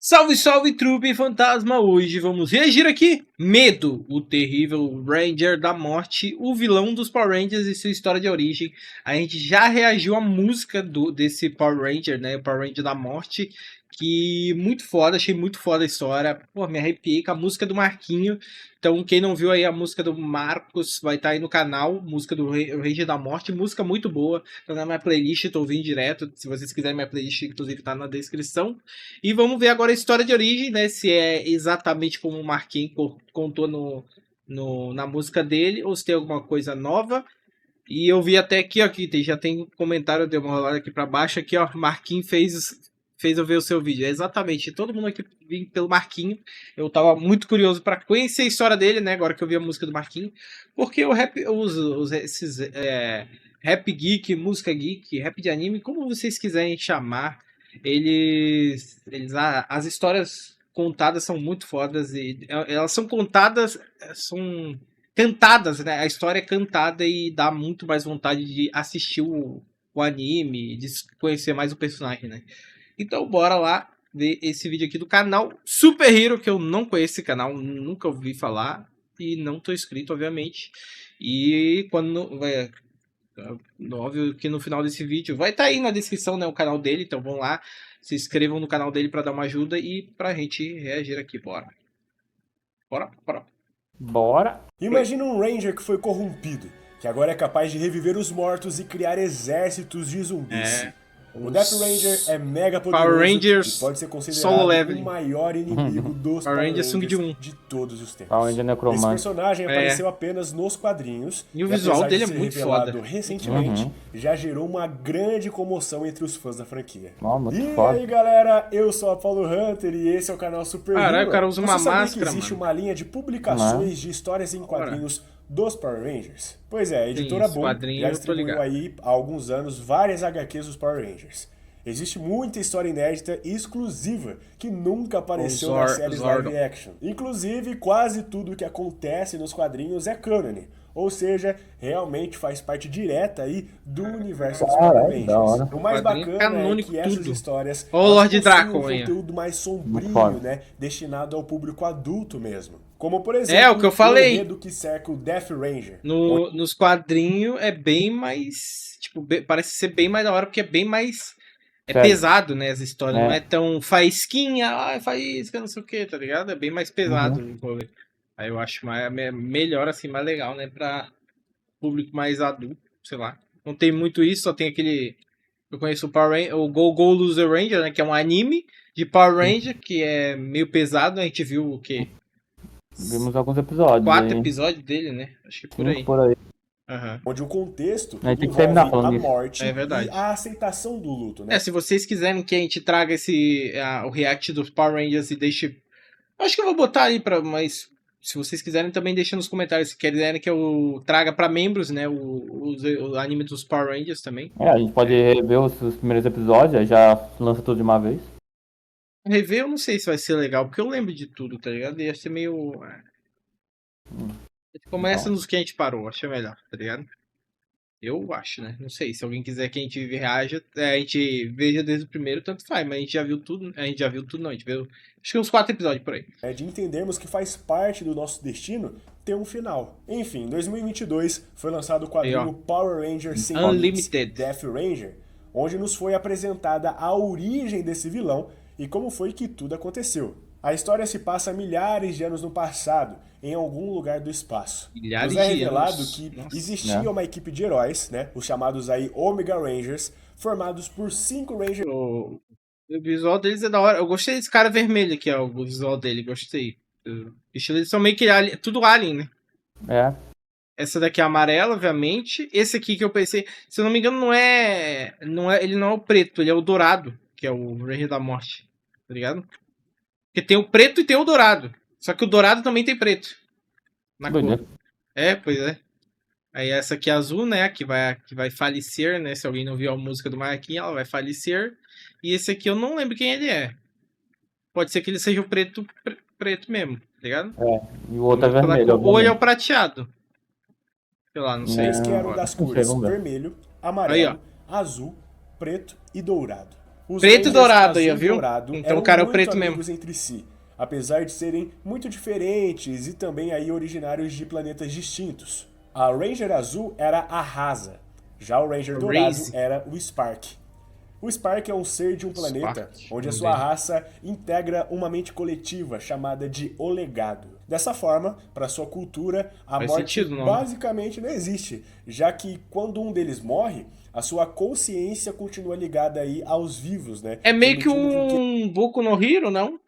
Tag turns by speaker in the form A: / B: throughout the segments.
A: Salve, salve, trupe fantasma! Hoje vamos reagir aqui. Medo, o terrível Ranger da morte, o vilão dos Power Rangers e sua história de origem. A gente já reagiu à música desse Power Ranger, né? O Power Ranger da morte. Que muito foda, achei muito foda a história. Pô, me arrepiei com a música do Marquinho. Então, quem não viu aí a música do Marcos, vai estar aí no canal. Música do Ranger da morte, música muito boa. Tá na minha playlist, tô ouvindo direto. Se vocês quiserem, minha playlist, inclusive, tá na descrição. E vamos ver agora a história de origem, né? Se é exatamente como o Marquinhos contou na música dele, ou se tem alguma coisa nova. E eu vi até aqui, ó, já tem um comentário, deu uma rolada aqui pra baixo, aqui, ó, Marquinhos fez eu ver o seu vídeo. É exatamente, todo mundo aqui vim pelo Marquinhos. Eu tava muito curioso para conhecer a história dele, né? Agora que eu vi a música do Marquinhos. Porque o rap, esses rap geek, música geek, rap de anime, como vocês quiserem chamar, as histórias contadas são muito fodas e elas são contadas, são cantadas, né? A história é cantada e dá muito mais vontade de assistir o anime, de conhecer mais o personagem, né? Então bora lá ver esse vídeo aqui do canal Super Hero, que eu não conheço esse canal, nunca ouvi falar e não tô inscrito, obviamente. E quando vai, óbvio que no final desse vídeo vai estar aí na descrição, né, o canal dele, então vão lá, se inscrevam no canal dele para dar uma ajuda e pra gente reagir aqui, bora. Bora, bora.
B: Bora.
C: Imagina um Ranger que foi corrompido, que agora é capaz de reviver os mortos e criar exércitos de zumbis. O Death Ranger é mega poderoso
A: Power Rangers
C: e pode ser
A: Solo
C: considerado
A: Leveling.
C: o maior inimigo dos
A: Power
C: Power
A: Rangers
C: Rangers
A: Sung
C: de todos os tempos.
B: Power Ranger
C: Esse
B: Necromante.
C: personagem apareceu apenas nos quadrinhos
A: E o visual
C: apesar
A: dele é
C: de ser
A: muito
C: revelado
A: foda.
C: recentemente, já gerou uma grande comoção entre os fãs da franquia.
B: Muito
C: E
B: foda.
C: aí galera, eu sou a Paulo Hunter e esse é o canal Super
A: Caralho,
C: Hero.
A: o cara usa uma
C: Você sabia
A: máscara,
C: que existe
A: mano.
C: uma linha de publicações de histórias em quadrinhos dos Power Rangers? Pois é, a editora
A: Sim,
C: Boom
A: quadrinho
C: já
A: eu tô
C: distribuiu
A: ligado.
C: aí há alguns anos várias HQs dos Power Rangers. Existe muita história inédita e exclusiva que nunca apareceu nas séries live action. Inclusive, quase tudo que acontece nos quadrinhos é cânone. Ou seja, realmente faz parte direta aí do universo dos Power Rangers. O mais bacana é que essas histórias
A: Ó, o Lord
C: possuem
A: Draco,
C: um conteúdo mais sombrio, né? Destinado ao público adulto mesmo. Como, por exemplo,
A: é o que eu falei.
C: O enredo que cerca o Death Ranger.
A: Nos quadrinhos é bem mais... Tipo, parece ser bem mais da hora, porque é bem mais... É pesado, né, as histórias. Não é tão faísquinha, faísca, não sei o que, tá ligado? É bem mais pesado. Aí eu acho melhor, assim, mais legal, né, pra público mais adulto, sei lá. Não tem muito isso, só tem aquele... Eu conheço o Go Go Loser Ranger, né, que é um anime de Power Ranger, que é meio pesado, né, a gente viu o quê?
B: Vimos alguns episódios.
A: 4 episódios dele, né? Acho que por aí.
C: Onde o contexto
B: envolve
C: a morte
A: e
C: a aceitação do luto, né?
A: Se vocês quiserem que a gente traga o react dos Power Rangers e deixe... Acho que eu vou botar aí mas se vocês quiserem também deixa nos comentários se quiserem que eu traga pra membros, né, o anime dos Power Rangers também.
B: A gente pode rever os primeiros episódios, aí já lança tudo de uma vez.
A: Rever eu não sei se vai ser legal, porque eu lembro de tudo, tá ligado? Ia ser meio... A gente começa nos que a gente parou, acho melhor, tá ligado? Eu acho, né? Não sei, se alguém quiser que a gente reaja, a gente veja desde o primeiro, tanto faz, mas a gente já viu tudo, a gente viu, acho que uns 4 episódios por aí.
C: É de entendermos que faz parte do nosso destino ter um final. Enfim, em 2022 foi lançado o quadrinho Power Rangers Sem
A: Unlimited
C: Death Ranger, onde nos foi apresentada a origem desse vilão e como foi que tudo aconteceu. A história se passa milhares de anos no passado, em algum lugar do espaço. Nos é revelado que existia uma equipe de heróis, né, os chamados aí Omega Rangers, formados por 5 Rangers...
A: O visual deles é da hora. Eu gostei desse cara vermelho aqui, ó, o visual dele, gostei. O estilo deles são meio que tudo alien, né? Essa daqui é amarela, obviamente. Esse aqui que eu pensei, se eu não me engano, ele não é o preto, ele é o dourado, que é o Ranger da Morte, tá ligado? Porque tem o preto e tem o dourado. Só que o dourado também tem preto. Na cor. Pois é. Aí essa aqui é azul, né? Que vai falecer, né? Se alguém não viu a música do Marquinhos, ela vai falecer. E esse aqui eu não lembro quem ele é. Pode ser que ele seja o preto mesmo, tá ligado?
B: E o outro é vermelho.
A: Ou ele é o prateado. Sei lá, não sei.
C: Eles que eram das cores vermelho, amarelo, azul, preto e dourado. Os
A: Preto e
C: Rangers
A: dourado aí,
C: azul e
A: viu?
C: dourado
A: Então
C: eram
A: o cara é o
C: muito
A: preto mesmo.
C: amigos entre si, apesar de serem muito diferentes e também aí originários de planetas distintos. A Ranger azul era a Rasa, já o Ranger dourado
A: Raze.
C: era o Spark. O Spark é um ser de um planeta
A: Spark,
C: onde a
A: nome
C: sua
A: dele.
C: raça integra uma mente coletiva chamada de O Legado. Dessa forma, para sua cultura, a
A: Faz
C: morte
A: sentido o nome.
C: basicamente não existe, já que quando um deles morre, a sua consciência continua ligada aí aos vivos, né?
A: É meio que
C: Permitindo com que
A: um Boku no Hero, não?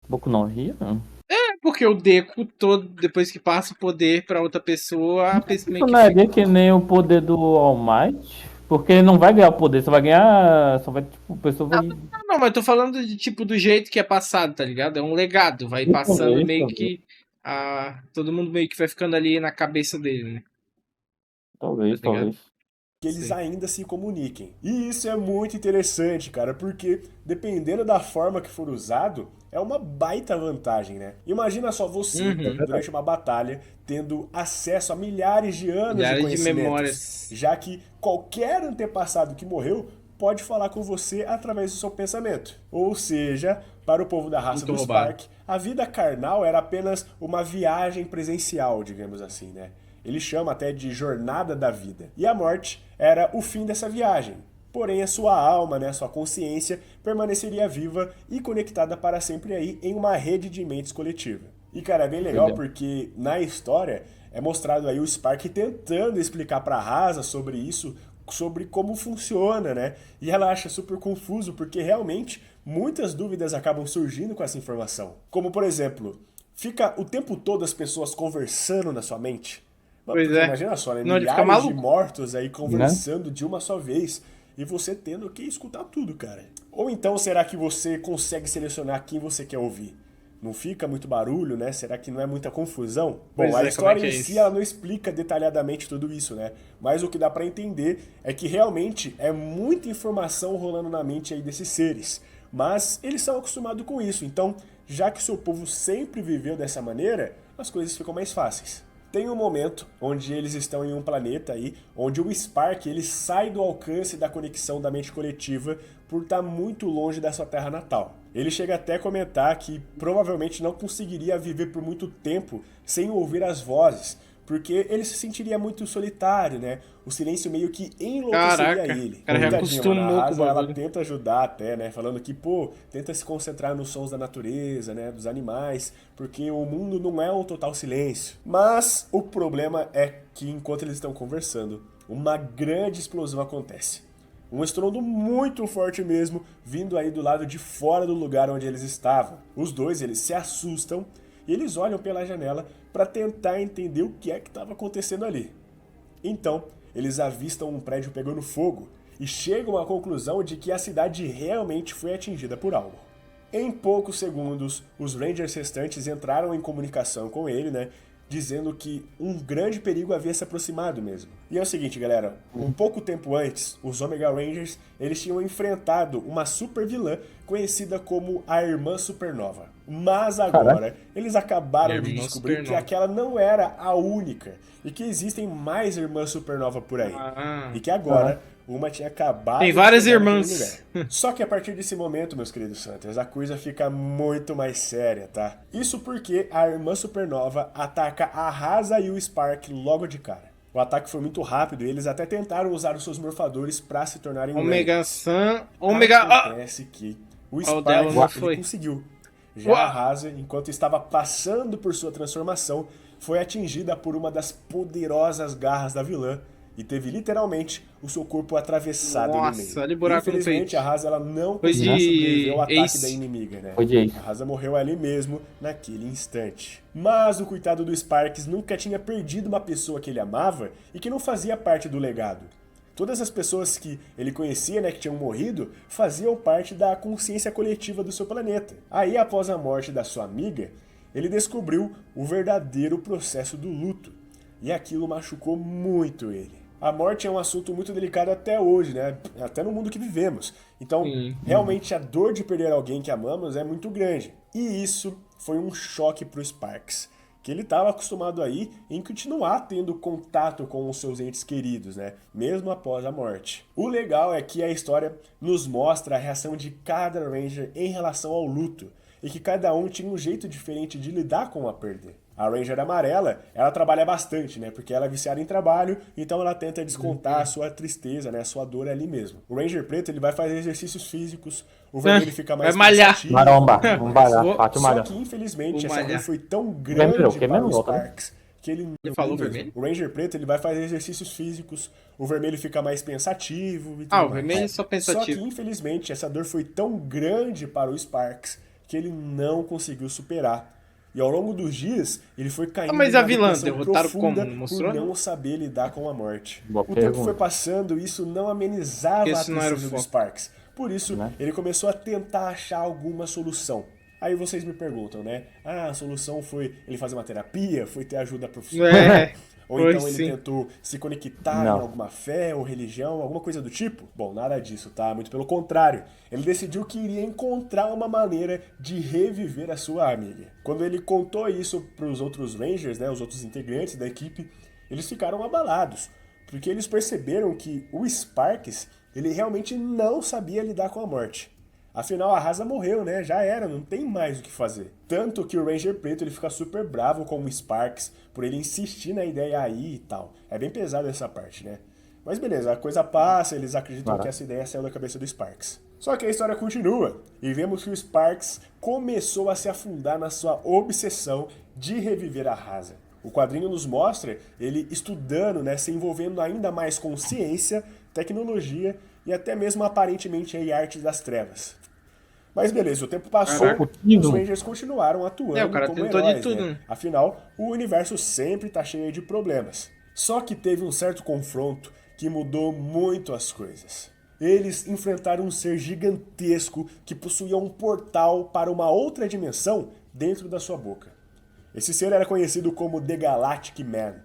B: Boku no Hero?
A: É porque o Deku, todo, depois que passa o poder pra outra pessoa, a pessoa meio
B: Isso
A: que
B: não é
A: fica.
B: que nem o poder do All Might? Porque ele não vai ganhar o poder, só vai ganhar. Só vai, tipo, a pessoa vai.
A: Não, mas eu tô falando de tipo do jeito que é passado, tá ligado? É um legado, vai passando
B: Talvez,
A: meio
B: talvez,
A: que. Todo mundo meio que vai ficando ali na cabeça dele, né? Tá
B: talvez,
A: ligado?
B: talvez.
C: eles
A: Sei.
C: ainda se comuniquem. E isso é muito interessante, cara, porque dependendo da forma que for usado, é uma baita vantagem, né? Imagina só você,
A: Uhum.
C: durante uma batalha, tendo acesso a milhares de anos de
A: Milhares de
C: conhecimentos,
A: memórias.
C: já que qualquer antepassado que morreu pode falar com você através do seu pensamento. Ou seja, para o povo da raça
A: Muito
C: do
A: roubado.
C: Spark, a vida carnal era apenas uma viagem presencial, digamos assim, né? Ele chama até de jornada da vida. E a morte era o fim dessa viagem. Porém, a sua alma, né, a sua consciência, permaneceria viva e conectada para sempre aí em uma rede de mentes coletiva. E, cara, é bem legal porque na história é mostrado aí o Spark tentando explicar para a Rasa sobre isso, sobre como funciona, né? E ela acha super confuso porque realmente muitas dúvidas acabam surgindo com essa informação. Como, por exemplo, fica o tempo todo as pessoas conversando na sua mente?
A: Pois
C: Porque
A: é.
C: imagina só, né?
A: Não, ele fica
C: Milhares de
A: maluco.
C: mortos aí
B: Né?
C: conversando de uma só vez e você tendo que escutar tudo, cara. Ou então será que você consegue selecionar quem você quer ouvir? Não fica muito barulho, né? Será que não é muita confusão? Bom,
A: Pois
C: a
A: é, como é
C: história
A: que é
C: em si
A: isso?
C: ela não explica detalhadamente tudo isso, né? Mas o que dá pra entender é que realmente é muita informação rolando na mente aí desses seres. Mas eles são acostumados com isso, então, já que o seu povo sempre viveu dessa maneira, as coisas ficam mais fáceis. Tem um momento onde eles estão em um planeta aí, onde o Spark ele sai do alcance da conexão da mente coletiva por estar muito longe da sua terra natal. Ele chega até a comentar que provavelmente não conseguiria viver por muito tempo sem ouvir as vozes, porque ele se sentiria muito solitário, né? O silêncio meio que enlouqueceria
A: Caraca,
C: ele.
A: o cara já
C: Tadinha, mano, a
A: acostumou com o
C: Rasa, ela
A: bagulho.
C: tenta ajudar até, né? Falando que, pô, tenta se concentrar nos sons da natureza, né? Dos animais, porque o mundo não é um total silêncio. Mas o problema é que enquanto eles estão conversando, uma grande explosão acontece. Um estrondo muito forte mesmo, vindo aí do lado de fora do lugar onde eles estavam. Os dois, eles se assustam e eles olham pela janela para tentar entender o que é que estava acontecendo ali. Então, eles avistam um prédio pegando fogo e chegam à conclusão de que a cidade realmente foi atingida por algo. Em poucos segundos, os Rangers restantes entraram em comunicação com ele, né? Dizendo que um grande perigo havia se aproximado mesmo. E é o seguinte, galera, um pouco tempo antes, os Omega Rangers, eles tinham enfrentado uma super vilã conhecida como a Irmã Supernova. Mas agora, eles acabaram de
A: Irmã
C: descobrir que
A: Supernova.
C: aquela não era a única e que existem mais Irmãs Supernova por aí.
A: Ah.
C: E que agora uma tinha acabado
A: Tem
C: de
A: várias
C: chegar naquele
A: irmãs.
C: lugar. Só que a partir desse momento, meus queridos Santos, a coisa fica muito mais séria, tá? Isso porque a Irmã Supernova ataca a Rasa e o Spark logo de cara. O ataque foi muito rápido e eles até tentaram usar os seus morfadores pra se tornarem
A: Omega
C: Rangers.
A: Sun. Omega.
C: Acontece que o
A: Qual delas não
C: Spark
A: foi?
C: ele conseguiu. Já a Rasa, enquanto estava passando por sua transformação, foi atingida por uma das poderosas garras da vilã e teve literalmente o seu corpo atravessado no meio.
A: Nossa, olha o buraco no
C: Infelizmente,
A: peito.
C: a Rasa ela não
A: Foi
C: conseguiu
A: de
C: sobreviver ao ataque
A: Ace.
C: da inimiga, né?
B: Foi de Ace.
C: A Rasa morreu ali mesmo, naquele instante. Mas o coitado do Sparks nunca tinha perdido uma pessoa que ele amava e que não fazia parte do legado. Todas as pessoas que ele conhecia, né, que tinham morrido, faziam parte da consciência coletiva do seu planeta. Aí, após a morte da sua amiga, ele descobriu o verdadeiro processo do luto. E aquilo machucou muito ele. A morte é um assunto muito delicado até hoje, né? Até no mundo que vivemos. Então, realmente a dor de perder alguém que amamos é muito grande. E isso foi um choque pro Sparks, que ele estava acostumado aí em continuar tendo contato com os seus entes queridos, né? Mesmo após a morte. O legal é que a história nos mostra a reação de cada Ranger em relação ao luto, e que cada um tinha um jeito diferente de lidar com a perda. A Ranger amarela, ela trabalha bastante, né? Porque ela é viciada em trabalho, então ela tenta descontar a sua tristeza, né? A sua dor ali mesmo. O Ranger preto, ele vai fazer exercícios físicos, o vermelho fica mais
A: vai malhar.
C: pensativo.
B: Maromba, vamos malhar,
C: Só que, infelizmente, essa dor foi tão grande
B: Vermelho,
C: para o
B: volta, né?
C: Sparks que ele
A: Ele falou vermelho?
C: O Ranger preto, ele vai fazer exercícios físicos, o vermelho fica mais pensativo e tudo
A: Ah, o
C: mais.
A: vermelho é só
C: Só que,
A: pensativo.
C: infelizmente, essa dor foi tão grande para o Sparks que ele não conseguiu superar. E ao longo dos dias, ele foi caindo
A: Mas
C: numa
A: a vilã
C: depressão
A: derrotaram
C: profunda
A: como? Mostrou?
C: por não saber lidar com a morte.
B: Boa
C: O tempo
B: pergunta.
C: foi passando e isso não amenizava a
A: Esse não era o
C: tristeza do
A: foco.
C: Sparks. Por isso,
B: Né?
C: ele começou a tentar achar alguma solução. Aí vocês me perguntam, né? Ah, a solução foi ele fazer uma terapia, foi ter ajuda profissional.
A: É,
C: Ou
A: foi
C: então ele
A: sim.
C: tentou se conectar
B: Não.
C: em alguma fé ou religião, alguma coisa do tipo? Bom, nada disso, tá? Muito pelo contrário. Ele decidiu que iria encontrar uma maneira de reviver a sua amiga. Quando ele contou isso para os outros Rangers, né, os outros integrantes da equipe, eles ficaram abalados, porque eles perceberam que o Sparks, ele realmente não sabia lidar com a morte. Afinal, a Rasa morreu, né? Já era, não tem mais o que fazer. Tanto que o Ranger Preto ele fica super bravo com o Sparks por ele insistir na ideia aí e tal. É bem pesado essa parte, né? Mas beleza, a coisa passa, eles acreditam que essa ideia saiu da cabeça do Sparks. Só que a história continua e vemos que o Sparks começou a se afundar na sua obsessão de reviver a Rasa. O quadrinho nos mostra ele estudando, né, se envolvendo ainda mais com ciência, tecnologia e até mesmo aparentemente aí artes das trevas. Mas beleza, o tempo passou e os Rangers continuaram atuando
A: o cara
C: como
A: tentou de
C: heróis,
A: tudo,
C: né?
A: né?
C: Afinal, o universo sempre tá cheio de problemas. Só que teve um certo confronto que mudou muito as coisas. Eles enfrentaram um ser gigantesco que possuía um portal para uma outra dimensão dentro da sua boca. Esse ser era conhecido como The Galactic Man.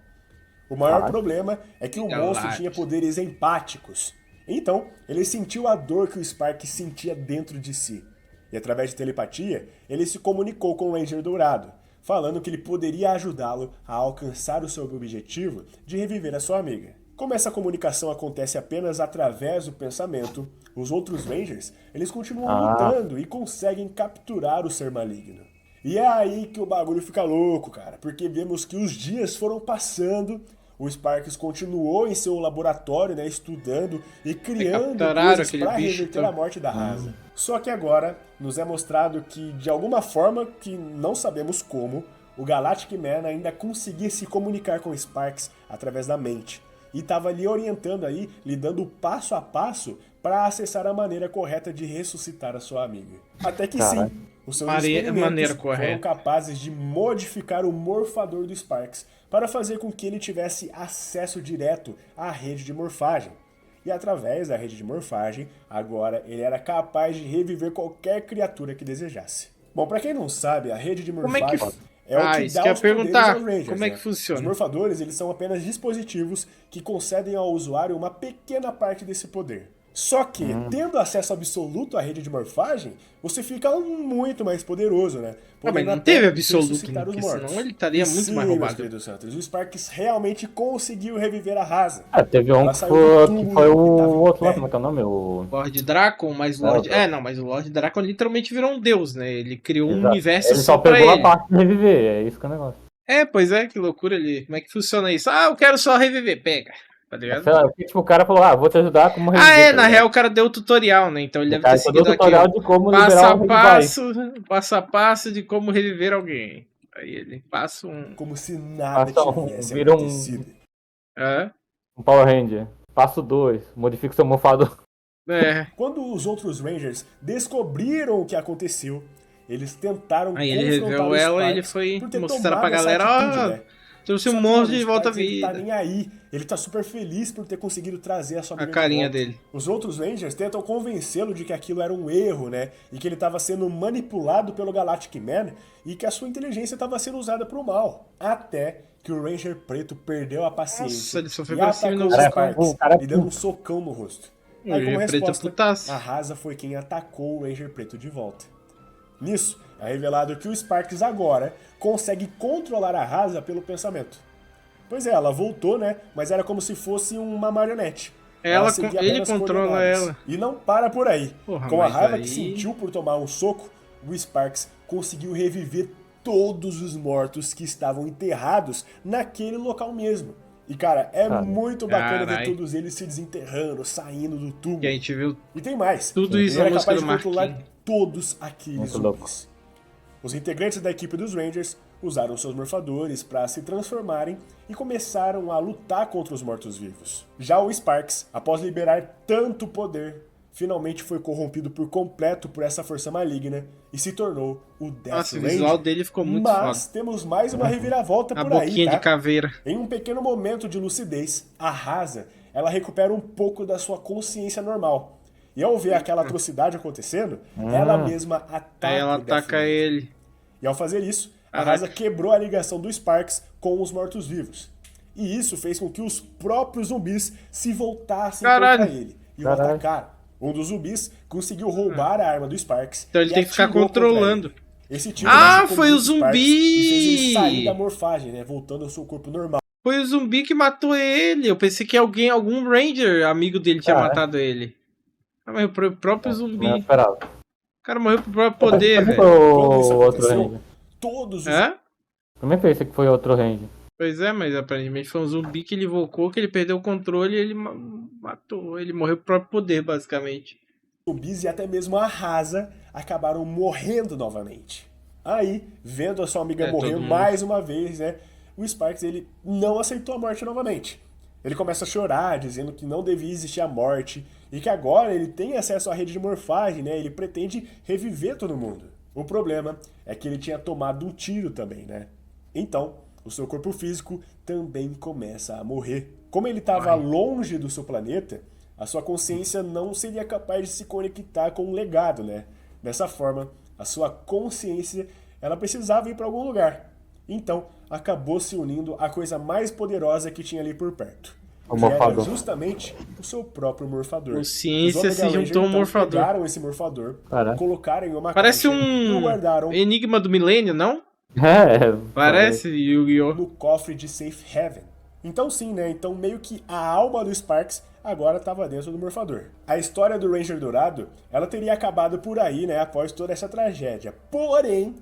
C: O maior problema é que o monstro tinha poderes empáticos. Então, ele sentiu a dor que o Spark sentia dentro de si. E através de telepatia, ele se comunicou com o Ranger Dourado, falando que ele poderia ajudá-lo a alcançar o seu objetivo de reviver a sua amiga. Como essa comunicação acontece apenas através do pensamento, os outros Rangers, eles continuam lutando e conseguem capturar o ser maligno. E é aí que o bagulho fica louco, cara, porque vemos que os dias foram passando, o Sparks continuou em seu laboratório, né, estudando e criando coisas para reverter a morte da Rasa. Só que agora nos é mostrado que, de alguma forma, que não sabemos como, o Galactic Man ainda conseguia se comunicar com o Sparks através da mente. E estava lhe orientando aí, lhe dando passo a passo para acessar a maneira correta de ressuscitar a sua amiga. Até que sim, os seus experimentos foram capazes de modificar o morfador do Sparks para fazer com que ele tivesse acesso direto à rede de morfagem. E através da rede de morfagem, agora ele era capaz de reviver qualquer criatura que desejasse. Bom, para quem não sabe, a rede de morfagem é o que dá os poderes aos Rangers.
A: Como é que funciona?
C: Os morfadores, eles são apenas dispositivos que concedem ao usuário uma pequena parte desse poder. Só que, tendo acesso absoluto à rede de morfagem, você fica muito mais poderoso, né?
A: Mas não teve absoluto, porque senão ele estaria muito mais roubado.
C: O Sparks realmente conseguiu reviver a Rasa.
B: Teve um que foi o outro lá, como é que é o nome? O
A: Lord Draco, mas o Lord... mas o Lord Draco literalmente virou um deus, né? Ele criou um universo
B: ele só
A: pra
B: pegou
A: ele.
B: a parte de reviver, é isso que é o negócio.
A: Pois é, que loucura ali. Como é que funciona isso? Eu quero só reviver, pega. Tá ligado?
B: Sei lá, tipo, o cara falou, vou te ajudar como reviver.
A: Na real o cara deu o tutorial, né? Então ele deve ter seguido
B: o tutorial
A: aqui,
B: de como
A: passo a passo de como reviver alguém. Aí ele passa um...
C: Como se nada tivesse acontecido.
B: Um Power Ranger. Passo 2, modifica o seu morfador.
C: Quando os outros Rangers descobriram o que aconteceu, eles tentaram
A: confrontar ele reviveu ela e ele foi mostrar pra galera,
C: né?
A: Trouxe um monstro de volta à vida.
C: Ele tá nem aí. Ele tá super feliz por ter conseguido trazer a sua amiga
A: a carinha
C: de volta.
A: dele.
C: Os outros Rangers tentam convencê-lo de que aquilo era um erro, né? E que ele estava sendo manipulado pelo Galactic Man e que a sua inteligência estava sendo usada pro mal. Até que o Ranger Preto perdeu a paciência.
A: Ele sofreu
C: e atacou o Sparks e deu um socão no rosto. Aí, como resposta, a Rasa foi quem atacou o Ranger Preto de volta. Nisso, é revelado que o Sparks agora consegue controlar a Rasa pelo pensamento. Pois é, ela voltou, né? Mas era como se fosse uma marionete. Seguia
A: Ele
C: apenas
A: controla
C: coordenadas.
A: ela.
C: E não para por aí.
A: Porra,
C: Com a
A: mas
C: raiva
A: aí-
C: que sentiu por tomar um soco, o Sparks conseguiu reviver todos os mortos que estavam enterrados naquele local mesmo. E cara, é muito bacana ver
A: Carai.
C: todos eles se desenterrando, saindo do túmulo.
A: Que a gente viu
C: E tem mais.
A: tudo isso
C: Ele
A: na
C: era
A: música
C: capaz
A: do
C: de controlar
A: Marquinhos.
C: todos aqueles
B: Muito louco.
C: zumbis. Os integrantes da equipe dos Rangers usaram seus morfadores para se transformarem e começaram a lutar contra os mortos-vivos. Já o Sparks, após liberar tanto poder, finalmente foi corrompido por completo por essa força maligna e se tornou o Death
A: Nossa, o
C: Ranger.
A: visual dele ficou muito
C: Mas
A: foda.
C: temos mais uma reviravolta
A: A
C: por aí,
A: boquinha
C: tá?
A: de caveira.
C: Em um pequeno momento de lucidez, a Rasa, ela recupera um pouco da sua consciência normal. E ao ver aquela atrocidade acontecendo, ela mesma ataca
A: Aí ela
C: o Death
A: ataca
C: Ranger.
A: ele.
C: E ao fazer isso, a
A: Caraca.
C: Rasa quebrou a ligação do Sparks com os mortos-vivos. E isso fez com que os próprios zumbis se voltassem
A: Caralho.
C: contra ele e o
B: Caralho.
C: atacaram. Um dos zumbis conseguiu roubar a arma do Sparks.
A: Então ele
C: e
A: tem que ficar
C: atirou contra
A: controlando.
C: ele. Esse tiro
A: Ah,
C: machucou
A: foi o
C: muito Sparks
A: zumbi!
C: E fez ele sair da morfagem, né? Voltando ao seu corpo normal.
A: Foi o zumbi que matou ele. Eu pensei que algum Ranger amigo dele tinha
B: Cara.
A: matado ele. Ah, mas o próprio
B: Não
A: zumbi.
B: esperava.
A: O cara morreu pro próprio poder,
B: Também
A: velho.
B: foi
C: Quando isso
B: o outro
C: aconteceu,
B: Ranger.
C: todos os
A: Hã?
B: Também pensei que foi outro Ranger.
A: Pois é, mas aparentemente foi um zumbi que ele invocou, que ele perdeu o controle e ele matou. Ele morreu pro próprio poder, basicamente.
C: zumbis e até mesmo a Rasa acabaram morrendo novamente. Aí, vendo a sua amiga morrer
A: todo mundo.
C: mais uma vez, né, o Sparks ele não aceitou a morte novamente. Ele começa a chorar, dizendo que não devia existir a morte e que agora ele tem acesso à rede de morfagem, né? Ele pretende reviver todo mundo. O problema é que ele tinha tomado um tiro também, né? Então, o seu corpo físico também começa a morrer. Como ele estava longe do seu planeta, a sua consciência não seria capaz de se conectar com o legado, né? Dessa forma, a sua consciência, ela precisava ir para algum lugar. Então, acabou se unindo à coisa mais poderosa que tinha ali por perto.
B: O
C: Que era
B: morfador.
C: justamente o seu próprio morfador.
A: Consciência
C: Os Omega
A: se
C: Rangers,
A: juntou ao
C: então,
A: morfador.
C: pegaram esse morfador,
B: Caraca.
C: colocaram em uma
A: Parece
C: caixa e o
A: um
C: guardaram
A: Enigma do Milênio, não?
B: É,
A: Parece Yu-Gi-Oh!
C: no cofre de Safe Haven. Então sim, né? Então meio que a alma do Sparks agora estava dentro do morfador. A história do Ranger Dourado, ela teria acabado por aí, né? Após toda essa tragédia. Porém,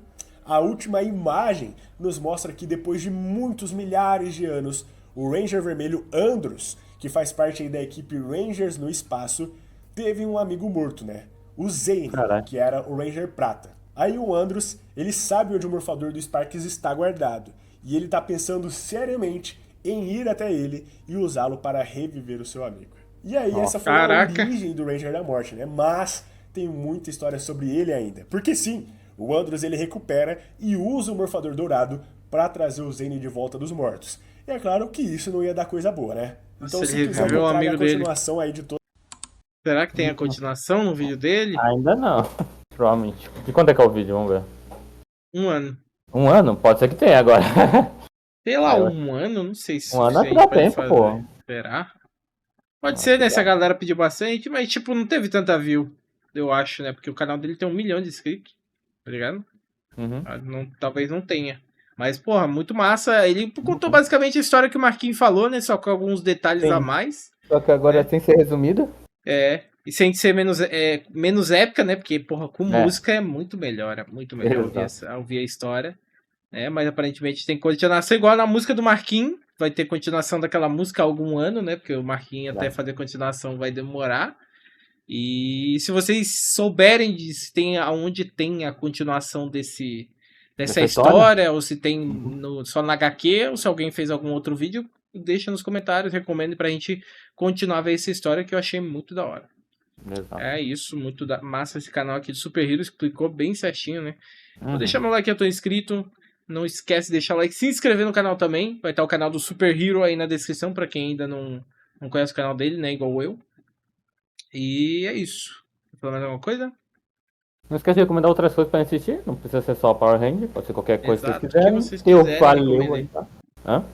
C: a última imagem nos mostra que depois de muitos milhares de anos, o Ranger Vermelho Andros, que faz parte aí da equipe Rangers no espaço, teve um amigo morto, né? O Zane,
B: Caraca.
C: que era o Ranger Prata. Aí o Andros, ele sabe onde o morfador do Sparks está guardado. E ele tá pensando seriamente em ir até ele e usá-lo para reviver o seu amigo. E aí, essa foi
A: Caraca.
C: a origem do Ranger da Morte, né? Mas tem muita história sobre ele ainda. Porque sim, o Andros ele recupera e usa o morfador dourado para trazer o Zane de volta dos mortos. E é claro que isso não ia dar coisa boa, né? Então
A: Nossa,
C: se
A: ele
C: quiser que
A: reviveu
C: eu
A: o
C: traga
A: amigo
C: a
A: dele.
C: continuação aí de todo
A: Será que tem a continuação no vídeo dele?
B: Ainda não. Provavelmente. E quando é que é o vídeo? Vamos ver.
A: 1 ano.
B: 1 ano? Pode ser que tenha agora.
A: Sei lá,
B: É,
A: 1 ano? Não sei se
B: um ano
A: suficiente
B: dá
A: pra ele
B: tempo, pô.
A: Será? Pode ser, né? Se a galera pediu bastante, mas tipo, não teve tanta view, eu acho, né? Porque o canal dele tem 1 milhão de inscritos, tá ligado?
B: Uhum.
A: Talvez não tenha. Mas, porra, muito massa. Ele contou basicamente a história que o Marquinhos falou, né? Só com alguns detalhes
B: Sim.
A: a mais.
B: Só que agora sem ser resumida.
A: É. E sem ser menos épica, né? Porque, porra, com
B: É.
A: música é muito melhor. É muito melhor ouvir a história. Né? Mas aparentemente tem continuação igual na música do Marquinhos. Vai ter continuação daquela música há algum ano, né? Porque o Marquinhos até fazer continuação vai demorar. E se vocês souberem se tem aonde tem a continuação dessa
B: Dessa
A: história, ou se tem só na HQ, ou se alguém fez algum outro vídeo, deixa nos comentários, recomendo pra gente continuar a ver essa história que eu achei muito da hora.
B: Exato.
A: É isso, muito massa esse canal aqui de Super Hero, explicou bem certinho, né?
B: Uhum.
A: Vou deixar meu like, eu tô inscrito. Não esquece de deixar o like, se inscrever no canal também. Vai estar o canal do Super Hero aí na descrição, pra quem ainda não conhece o canal dele, né? Igual eu. E é isso. Quer falar mais alguma coisa?
B: Não esquece de recomendar outras coisas pra assistir. Não precisa ser só Power Ranger. Pode ser qualquer coisa
A: Exato,
B: que vocês quiserem.
A: o que vocês
B: Eu
A: quiserem,
B: valeu
A: recomendem.
B: aí, tá? Hã?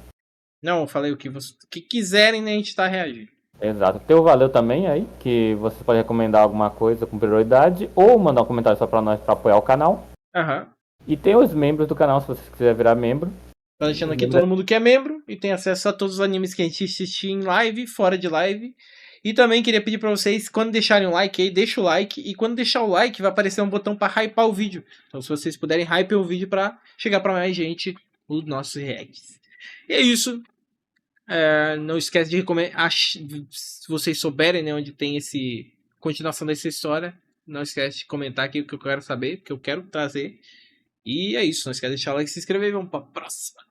A: Não, eu falei o que quiserem, né? A gente tá reagindo.
B: Exato. Teu valeu também aí, que você pode recomendar alguma coisa com prioridade ou mandar um comentário só pra nós pra apoiar o canal.
A: Aham.
B: E tem os membros do canal, se você quiser virar membro.
A: Tô deixando aqui todo mundo que é membro e tem acesso a todos os animes que a gente assiste em live, fora de live. E também queria pedir pra vocês, quando deixarem um like aí, deixa o like. E quando deixar o like, vai aparecer um botão pra hypar o vídeo. Então se vocês puderem, hype o vídeo pra chegar pra mais gente os nossos reacts. E é isso. Não esquece de recomendar. Se vocês souberem, né, onde tem esse continuação dessa história, não esquece de comentar aqui o que eu quero saber, que eu quero trazer. E é isso. Não esquece de deixar o like e se inscrever. Vamos pra próxima.